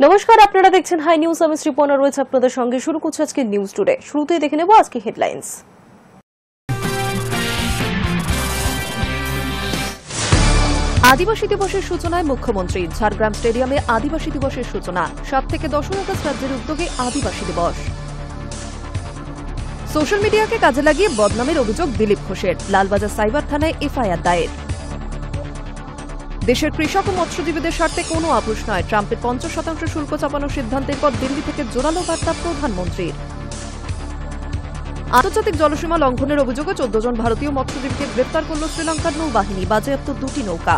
নমস্কার, আপনারা দেখছেন হাই নিউজ। আমি শ্রীপর্ণা রয়েছে আপনাদের সঙ্গে। শুরু করছি আজকে নিউজ টুডে। শুরুতেই দেখে নেব আজকে হেডলাইন্স। আদিবাসী দিবসের সূচনায় মুখ্যমন্ত্রী। ঝাড়গ্রাম স্টেডিয়ামে আদিবাসী দিবসের সূচনা। 7 থেকে 10 আগস্ট রাজ্যের উদ্যোগে আদিবাসী দিবস। সোশ্যাল মিডিয়াকে কাজে লাগিয়ে বদনামের অভিযোগ দিলীপ ঘোষের। লালবাজার সাইবার থানায় এফআইআর দায়ের। দেশের কৃষক ও মৎস্যজীবীদের স্বার্থে কোনো আপোষ নয়। ট্রাম্পের 50% শুল্ক চাপানোর সিদ্ধান্তের পর দিল্লি থেকে জোরালো বার্তা প্রধানমন্ত্রীর। আন্তর্জাতিক জলসীমা লঙ্ঘনের অভিযোগে 14 জন ভারতীয় মৎস্যজীবীকে গ্রেপ্তার করল শ্রীলঙ্কার নৌবাহিনী। বাজেয়াপ্ত 2টি নৌকা।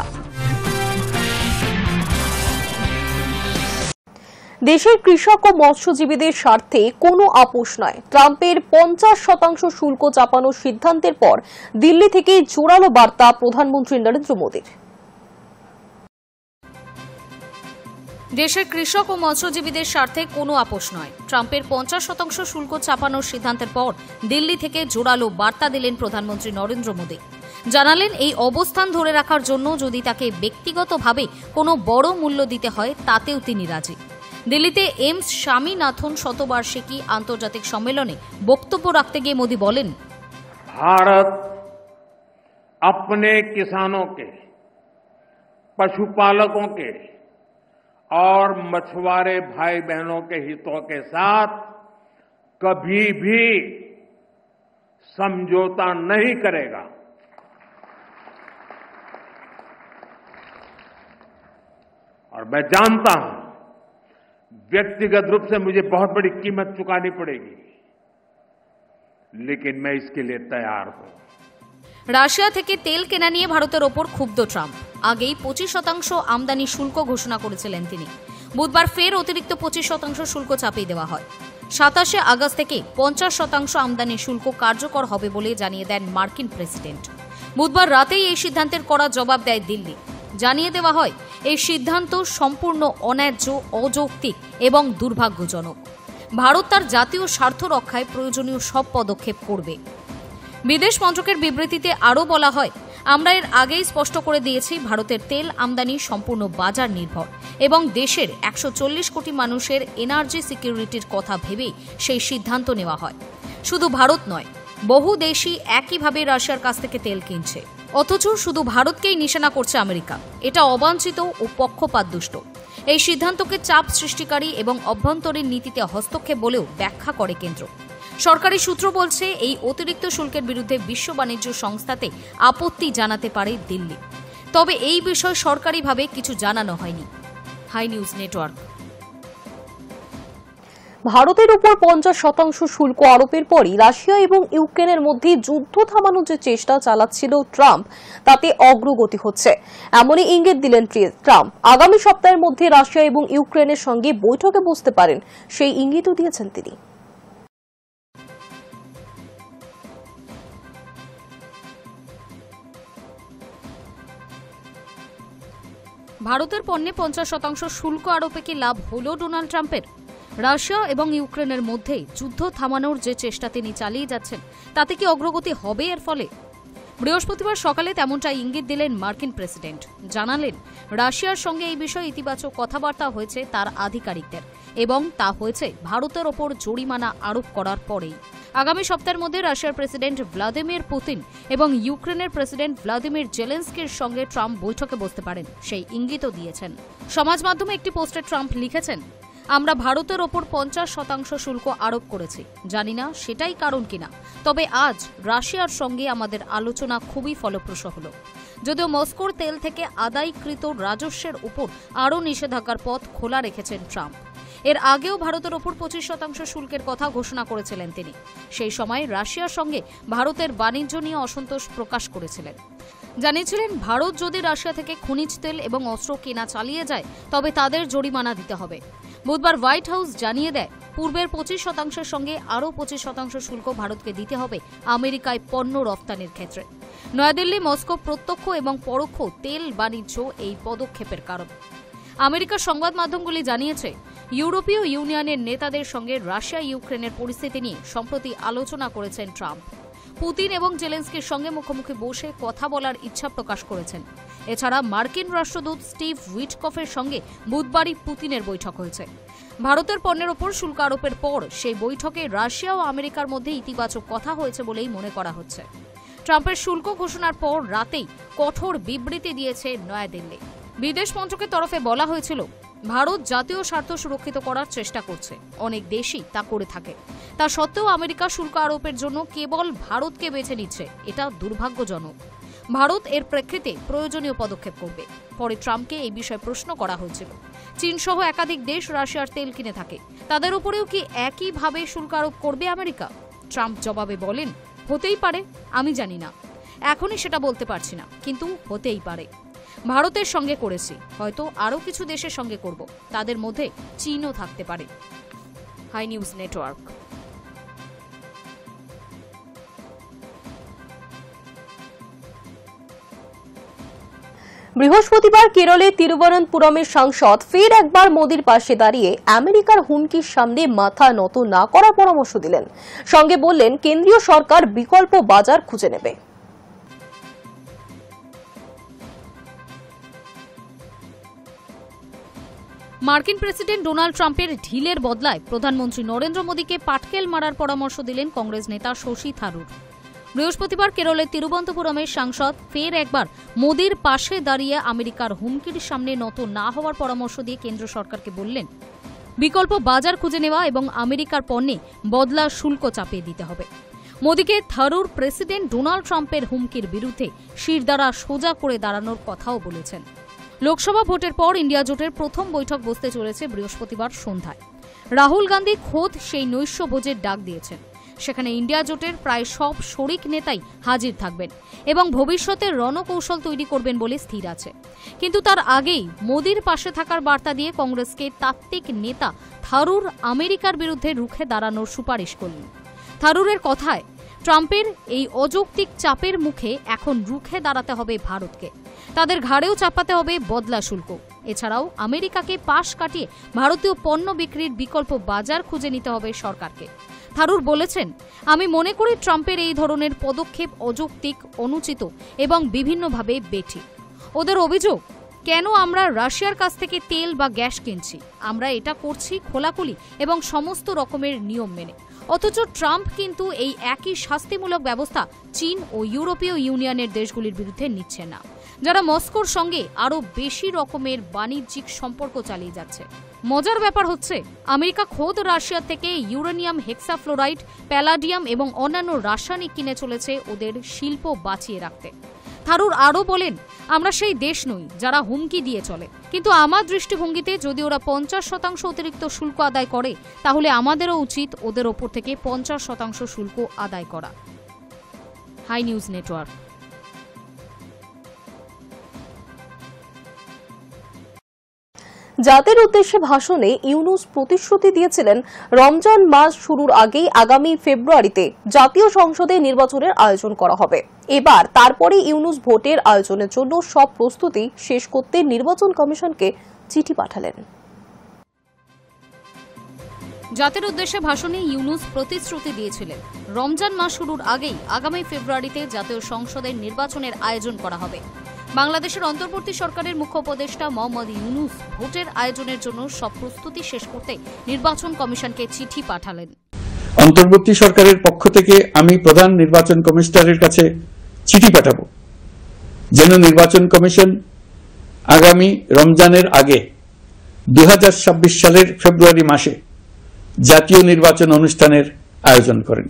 দেশের কৃষক ও মৎস্যজীবীদের স্বার্থে কোনো আপোষ নয়। ট্রাম্পের 50% শুল্ক চাপানোর সিদ্ধান্তের পর দিল্লি থেকে জোরালো বার্তা প্রধানমন্ত্রী নরেন্দ্র মোদীর। দেশের কৃষক ও মৎস্যজীবীদের স্বার্থে কোনো আপোষ নয়। ট্রাম্পের 50% শুল্ক চাপানোর সিদ্ধান্তের পর দিল্লি থেকে জোরালো বার্তা দিলেন প্রধানমন্ত্রী নরেন্দ্র মোদী। জানালেন, এই অবস্থান ধরে রাখার জন্য যদি তাকে ব্যক্তিগতভাবে কোনো বড় মূল্য দিতে হয় তাতেও তিনি রাজি। দিল্লিতে এমস স্বামীনাথন শতবার্ষিকী আন্তর্জাতিক সম্মেলনে বক্তব্য রাখতে গিয়ে মোদী বলেন, भारत अपने किसानों के, पशुपालकों के और मछुआरे भाई बहनों के हितों के साथ कभी भी समझौता नहीं करेगा। और मैं जानता हूं व्यक्तिगत रूप से मुझे बहुत बड़ी कीमत चुकानी पड़ेगी, लेकिन मैं इसके लिए तैयार हूं। রাশিয়া থেকে তেল কেনা নিয়ে ভারতের ওপর ক্ষুব্ধ ট্রাম্প। আগেই 25% আমদানি শুল্ক ঘোষণা করেছিলেন তিনি। বুধবার ফের অতিরিক্ত 25% শুল্ক চাপিয়ে দেওয়া হয়। 27 আগস্ট থেকে 50% আমদানি শুল্ক কার্যকর হবে বলে জানিয়ে দেন মার্কিন প্রেসিডেন্ট। বুধবার রাতেই এই সিদ্ধান্তের কড়া জবাব দেয় দিল্লি। জানিয়ে দেওয়া হয়, এই সিদ্ধান্ত সম্পূর্ণ অন্যায্য, অযৌক্তিক এবং দুর্ভাগ্যজনক। ভারত তার জাতীয় স্বার্থ রক্ষায় প্রয়োজনীয় সব পদক্ষেপ করবে। বিদেশ মন্ত্রকের বিবৃতিতে আরও বলা হয়, আমরা এর আগেই স্পষ্ট করে দিয়েছি, ভারতের তেল আমদানি সম্পূর্ণ বাজার নির্ভর এবং দেশের 140 কোটি মানুষের এনার্জি সিকিউরিটির কথা ভেবেই সেই সিদ্ধান্ত নেওয়া হয়। শুধু ভারত নয়, বহু দেশই একইভাবে রাশিয়ার কাছ থেকে তেল কিনছে। অথচ শুধু ভারতকেই নিশানা করছে আমেরিকা। এটা অবাঞ্ছিত ও পক্ষপাতদুষ্ট। এই সিদ্ধান্তকে চাপ সৃষ্টিকারী এবং অভ্যন্তরীণ নীতিতে হস্তক্ষেপ বলেও ব্যাখ্যা করে কেন্দ্র। সরকারি সূত্র বলছে, এই অতিরিক্ত শুল্কের বিরুদ্ধে বিশ্ব বাণিজ্য সংস্থাতে আপত্তি জানাতে পারে দিল্লি। তবে এই বিষয়ে সরকারিভাবে কিছু জানানো হয়নি। Hi News Network. ভারতের উপর 50% শুল্ক আরোপের পরই রাশিয়া এবং ইউক্রেনের মধ্যে যুদ্ধ থামানোর যে চেষ্টা চালাচ্ছিল ট্রাম্প, তাতে অগ্রগতি হচ্ছে এমনই ইঙ্গিত দিলেন ট্রাম্প। আগামী সপ্তাহের মধ্যে রাশিয়া এবং ইউক্রেনের সঙ্গে বৈঠকে বসতে পারেন, সেই ইঙ্গিতও দিয়েছেন তিনি। ভারতের পণ্যে 50% শুল্ক আরোপে কি লাভ হল ডোনাল্ড ট্রাম্পের? রাশিয়া এবং ইউক্রেনের মধ্যে যুদ্ধ থামানোর যে চেষ্টা তিনি চালিয়ে যাচ্ছেন, তাতে কি অগ্রগতি হবে এর ফলে? বৃহস্পতিবার সকালে তেমনটাই ইঙ্গিত দিলেন মার্কিন প্রেসিডেন্ট। জানালেন, রাশিয়ার সঙ্গে এই বিষয়ে ইতিবাচক কথাবার্তা হয়েছে তার আধিকারিকদের এবং তা হয়েছে ভারতের ওপর জরিমানা আরোপ করার পরেই। আগামী সপ্তাহের মধ্যে রাশিয়ার প্রেসিডেন্ট ভ্লাদিমির পুতিন এবং ইউক্রেনের প্রেসিডেন্ট ভ্লাদিমির জেলেনস্কির সঙ্গে ট্রাম্প বৈঠকে বসতে পারেন, সেই ইঙ্গিতও দিয়েছেন। সমাজ মাধ্যমে একটি পোস্টে ট্রাম্প লিখেছেন, আমরা ভারতের ওপর 50% শুল্ক আরোপ করেছি। জানি না সেটাই কারণ কিনা, তবে আজ রাশিয়ার সঙ্গে আমাদের আলোচনা খুবই ফলপ্রসূ হল। যদিও মস্কোর তেল থেকে আদায়কৃত রাজস্বের উপর আরও নিষেধাজ্ঞার পথ খোলা রেখেছেন ট্রাম্প। এর আগেও ভারতের ওপর 25% শুল্কের কথা ঘোষণা করেছিলেন তিনি। সেই সময় রাশিয়ার সঙ্গে ভারতের বাণিজ্য নিয়ে অসন্তোষ প্রকাশ করেছিলেন। জানিয়েছিলেন, ভারত যদি রাশিয়া থেকে খনিজ তেল এবং অস্ত্র কেনা চালিয়ে যায় তবে তাদের জরিমানা দিতে হবে। বুধবার হোয়াইট হাউস জানিয়ে দেয়, পূর্বের 25%-এর সঙ্গে আরও 25% শুল্ক ভারতকে দিতে হবে আমেরিকায় পণ্য রপ্তানির ক্ষেত্রে। নয়াদিল্লি, মস্কো প্রত্যক্ষ এবং পরোক্ষ তেল বাণিজ্য এই পদক্ষেপের কারণ। আমেরিকার সংবাদ মাধ্যমগুলি জানিয়েছে, ইউরোপীয় ইউনিয়নের নেতাদের সঙ্গে রাশিয়া ইউক্রেনের পরিস্থিতি নিয়ে সম্প্রতি আলোচনা করেছেন ট্রাম্প। পুতিন এবং জেলেনস্কির সঙ্গে মুখোমুখি বসে কথা বলার ইচ্ছা প্রকাশ করেছেন। এছাড়া মার্কিন রাষ্ট্রদূত স্টিভ উইটকফের সঙ্গে বুধবারই পুতিনের বৈঠক হয়েছে। ভারতের পণ্যের ওপর শুল্ক আরোপের পর সেই বৈঠকে রাশিয়া ও আমেরিকার মধ্যে ইতিবাচক কথা হয়েছে বলেই মনে করা হচ্ছে। ট্রাম্পের শুল্ক ঘোষণার পর রাতেই কঠোর বিবৃতি দিয়েছে নয়াদিল্লি। বিদেশ মন্ত্রকের তরফে বলা হয়েছিল, ভারত জাতীয় স্বার্থ সুরক্ষিত করার চেষ্টা করছে, অনেক দেশই তা করে থাকে। তা সত্ত্বেও আমেরিকা শুল্ক আরোপের জন্য কেবল ভারতকে বেছে নিচ্ছে, এটা দুর্ভাগ্যজনক। ভারত এর প্রেক্ষিতে প্রয়োজনীয় পদক্ষেপ করবে। পরে ট্রাম্পকে এই বিষয়ে প্রশ্ন করা হয়েছিল। চীন সহ একাধিক দেশ রাশিয়ার তেল কিনে থাকে, তাদের উপরেও কি একইভাবে শুল্ক আরোপ করবে আমেরিকা? ট্রাম্প জবাবে বলেন, হতেই পারে, আমি জানি না, এখনই সেটা বলতে পারছি না, কিন্তু হতেই পারে। ভারতের সঙ্গে করেছি, হয়তো আরও কিছু দেশের সঙ্গে করব, তাদের মধ্যে চীনও থাকতে পারে। Hi News Network. বৃহস্পতিবার কেরলে তিরুবনন্তপুরমের সাংসদ ফের একবার মোদির পাশে দাঁড়িয়ে আমেরিকার হুমকির সামনে মাথা নত না করার পরামর্শ দিলেন। সঙ্গে বললেন, কেন্দ্রীয় সরকার বিকল্প বাজার খুঁজে নেবে। মার্কিন প্রেসিডেন্ট ডোনাল্ড ট্রাম্পের ঢিলের বদলায় প্রধানমন্ত্রী নরেন্দ্র মোদীকে পাটকেল মারার পরামর্শ দিলেন কংগ্রেস নেতা শশী থারুর। বৃহস্পতিবার কেরলের তিরুবনন্তপুরমের সাংসদ ফের একবার মোদীর পাশে দাঁড়িয়ে আমেরিকার হুমকির সামনে নত না হওয়ার পরামর্শ দিয়ে কেন্দ্র সরকারকে বললেন, বিকল্প বাজার খুঁজে নেওয়া এবং আমেরিকার পণ্যে বদলা শুল্ক চাপিয়ে দিতে হবে। মোদীকে থারুর প্রেসিডেন্ট ডোনাল্ড ট্রাম্পের হুমকির বিরুদ্ধে শিরদাঁড়া সোজা করে দাঁড়ানোর কথাও বলেছেন। লোকসভা ভোটের পর ইন্ডিয়া জোটের প্রথম বৈঠক বসতে চলেছে বৃহস্পতিবার সন্ধ্যায়। রাহুল গান্ধী খোদ সেই নৈশ ভোজের ডাক দিয়েছেন। সেখানে ইন্ডিয়া জোটের প্রায় সব শরিক নেতাই হাজির থাকবেন এবং ভবিষ্যতে রণকৌশল তৈরি করবেন বলে স্থির আছে। কিন্তু তার আগেই মোদীর পাশে থাকার বার্তা দিয়ে কংগ্রেসকে তাত্ত্বিক নেতা থারুর আমেরিকার বিরুদ্ধে রুখে দাঁড়ানোর সুপারিশ করলেন। থারুরের কথায়, ট্রাম্পের এই অযৌক্তিক চাপের মুখে এখন রুখে দাঁড়াতে হবে ভারতকে, তাদের ঘাড়েও চাপাতে হবে বদলা শুল্ক। এছাড়াও আমেরিকাকে পাশ কাটিয়ে ভারতীয় পণ্য বিক্রির বিকল্প বাজার খুঁজে নিতে হবে সরকারকে। থারুর বলেছেন, আমি মনে করি ট্রাম্পের এই ধরনের পদক্ষেপ অযৌক্তিক, অনুচিত এবং বিভিন্নভাবে বেঠিক। ওদের অভিযোগ, কেন আমরা রাশিয়ার কাছ থেকে তেল বা গ্যাস কিনছি? আমরা এটা করছি খোলাখুলি এবং সমস্ত রকমের নিয়ম মেনে। অথচ ট্রাম্প কিন্তু এই একই শাস্তিমূলক ব্যবস্থা চীন ও ইউরোপীয় ইউনিয়নের দেশগুলির বিরুদ্ধে নিচ্ছে না, যারা মস্কোর সঙ্গে আরও বেশি রকমের বাণিজ্যিক সম্পর্ক চালিয়ে যাচ্ছে। মজার ব্যাপার হচ্ছে, আমেরিকা খোদ রাশিয়া থেকে ইউরেনিয়াম, হেক্সাফ্লোরাইড, প্যালাডিয়াম এবং অন্যান্য রাসায়নিক কিনে চলেছে ওদের শিল্প বাঁচিয়ে রাখতে। থারুর আরও বলেন, আমরা সেই দেশ নই যারা হুমকি দিয়ে চলে, কিন্তু আমার দৃষ্টিভঙ্গিতে যদি ওরা 50% অতিরিক্ত শুল্ক আদায় করে, তাহলে আমাদেরও উচিত ওদের ওপর থেকে 50% শুল্ক আদায় করা। Hi News Network. জাতির উদ্দেশ্যে ভাষণে ইউনূস প্রতিশ্রুতি দিয়েছিলেন রমজান মাস শুরুর আগেই আগামী ফেব্রুয়ারিতে জাতীয় সংসদে নির্বাচনের আয়োজন করা হবে। এবার তারপরে ইউনূস ভোটের আয়োজনের জন্য সব প্রস্তুতি শেষ করতে নির্বাচন কমিশনকে চিঠি পাঠালেন। জাতির উদ্দেশ্যে ভাষণে ইউনূস প্রতিশ্রুতি দিয়েছিলেন রমজান মাস শুরুর আগেই আগামী ফেব্রুয়ারিতে জাতীয় সংসদের নির্বাচনের আয়োজন করা হবে। বাংলাদেশের অন্তর্বর্তী সরকারের মুখ্য উপদেষ্টা মোহাম্মদ ইউনূস ভোটের আয়োজনের জন্য সব প্রস্তুতি শেষ করতে নির্বাচন কমিশনকে চিঠি পাঠালেন। অন্তর্বর্তী সরকারের পক্ষ থেকে আমি প্রধান নির্বাচন কমিশনারের কাছে চিঠি পাঠাবো, যেন নির্বাচন কমিশন আগামী রমজানের আগে 2026 সালের ফেব্রুয়ারি মাসে জাতীয় নির্বাচন অনুষ্ঠানের আয়োজন করেন।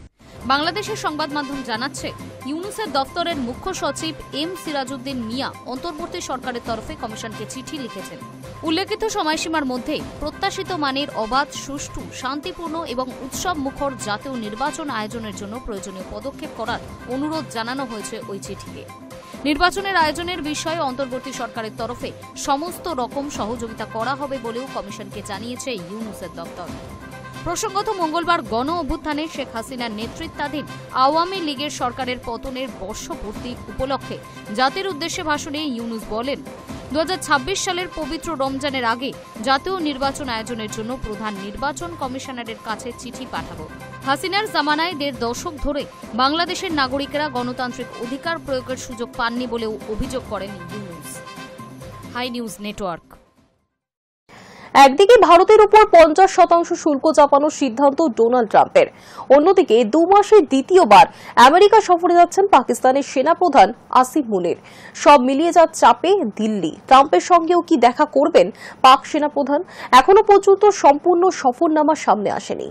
বাংলাদেশের সংবাদ মাধ্যম জানাচ্ছে, ইউনূসের দফতরের মুখ্য সচিব এম সিরাজউদ্দিন মিয়া অন্তর্বর্তী সরকারের তরফে কমিশনকে চিঠি লিখেছেন। উল্লেখিত সময়সীমার মধ্যে প্রত্যাশিত মানের অবাধ, সুষ্ঠু, শান্তিপূর্ণ এবং উৎসব মুখর জাতীয় নির্বাচন আয়োজনের জন্য প্রয়োজনীয় পদক্ষেপ করার অনুরোধ জানানো হয়েছে ওই চিঠিতে। নির্বাচনের আয়োজনের বিষয়ে অন্তর্বর্তী সরকারের তরফে সমস্ত রকম সহযোগিতা করা হবে বলেও কমিশনকে জানিয়েছে ইউনূসের দপ্তর। প্রসঙ্গত, মঙ্গলবার গণ অভ্যুত্থানে শেখ হাসিনার নেতৃত্বাধীন আওয়ামী লীগের সরকারের পতনের বর্ষপূর্তি উপলক্ষে জাতির উদ্দেশ্যে ভাষণে ইউনূস বলেন, 2026 সালের পবিত্র রমজানের আগে জাতীয় নির্বাচন আয়োজনের জন্য প্রধান নির্বাচন কমিশনারের কাছে চিঠি পাঠাবো। হাসিনার জামানায় 1.5 দশক ধরে বাংলাদেশের নাগরিকেরা গণতান্ত্রিক অধিকার প্রয়োগের সুযোগ পাননি বলেও অভিযোগ করেন ইউনূস। High News network. একদিকে ভারতের উপর 50% শুল্ক চাপানোর সিদ্ধান্ত ডোনাল্ড ট্রাম্পের, অন্যদিকে 2 মাসে দ্বিতীয়বার আমেরিকা সফরে যাচ্ছেন পাকিস্তানের সেনাপ্রধান আসিম মুনির। সব মিলিয়ে যা চাপে দিল্লি। ট্রাম্পের সঙ্গেও কি দেখা করবেন পাক সেনাপ্রধান? এখনো পর্যন্ত সম্পূর্ণ সফরনামা সামনে আসেনি।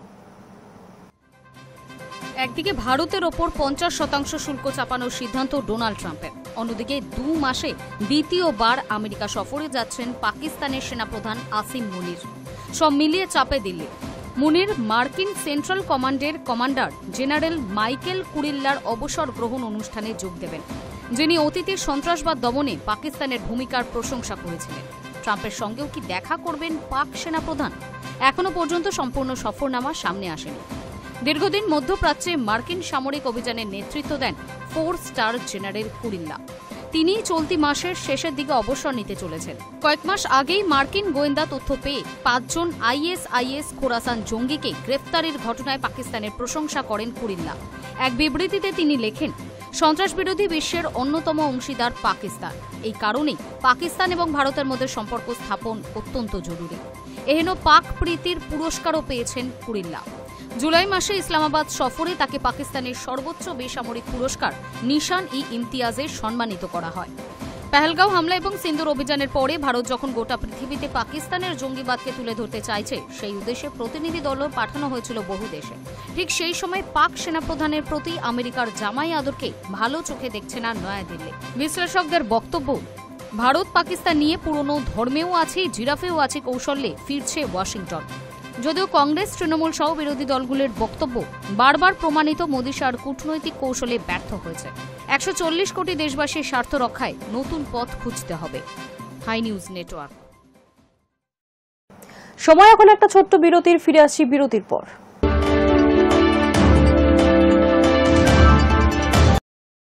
একদিকে ভারতের ওপর 50% শুল্ক চাপানোর সিদ্ধান্ত ডোনাল্ড ট্রাম্পের, অন্যদিকে 2 মাসে দ্বিতীয়বার আমেরিকা সফরে যাচ্ছেন পাকিস্তানের সেনাপ্রধান আসিম মুনির। সব মিলিয়ে চাপে দিল্লি। মুনির মার্কিন সেন্ট্রাল কমান্ডের কমান্ডার জেনারেল মাইকেল কুরিল্লার অবসর গ্রহণ অনুষ্ঠানে যোগ দেবেন, যিনি অতীতে সন্ত্রাসবাদ দমনে পাকিস্তানের ভূমিকার প্রশংসা করেছিলেন। ট্রাম্পের সঙ্গেও কি দেখা করবেন পাক সেনাপ্রধান? এখনো পর্যন্ত সম্পূর্ণ সফরনামা সামনে আসেনি। দীর্ঘদিন মধ্যপ্রাচ্যে মার্কিন সামরিক অভিযানের নেতৃত্ব দেন 4 স্টার জেনারেল কুরিল্লা। তিনি চলতি মাসের শেষের দিকে অবসর নিতে চলেছেন। কয়েক মাস আগেই মার্কিন গোয়েন্দা তথ্য পেয়ে 5 জন আইএসআইএস খোরাসান জঙ্গিকে গ্রেফতারের ঘটনায় পাকিস্তানের প্রশংসা করেন কুরিল্লা। এক বিবৃতিতে তিনি লেখেন, সন্ত্রাসবিরোধী বিশ্বের অন্যতম অংশীদার পাকিস্তান। এই কারণেই পাকিস্তান এবং ভারতের মধ্যে সম্পর্ক স্থাপন অত্যন্ত জরুরি। এহেন পাক প্রীতির পুরস্কারও পেয়েছেন কুরিল্লা। জুলাই মাসে ইসলামাবাদ সফরে তাকে পাকিস্তানের সর্বোচ্চ বেসামরিক পুরস্কার নিশান-ই-ইমতিয়াজে সম্মানিত করা হয়। পেহেলগাঁও হামলা এবং সিন্দুর অভিযানের পরে ভারত যখন গোটা পৃথিবীতে পাকিস্তানের জঙ্গিবাদকে তুলে ধরতে চাইছে, সেই উদ্দেশ্যে প্রতিনিধি দলও পাঠানো হয়েছিল বহু দেশে। ঠিক সেই সময় পাক সেনাপ্রধানের প্রতি আমেরিকার জামাই আদরকে ভালো চোখে দেখছে না নয়াদিল্লি। বিশ্লেষকদের বক্তব্য, ভারত পাকিস্তান নিয়ে পুরনো ধর্মেও আছে, জিরাফেও আছে কৌশলে ফিরছে ওয়াশিংটন। যদিও কংগ্রেস, তৃণমূল সহ বিরোধী দলগুলোর বক্তব্য বারবার প্রমাণিত মোদী শাহর কূটনৈতিক কৌশলে ব্যর্থ হয়েছে। 140 কোটি দেশবাসীর স্বার্থ রক্ষায় নতুন পথ খুঁজতে হবে। Hi News Network. সময় এখন একটা ছোট্ট বিরতির, ফিরে আসছি বিরতির পর।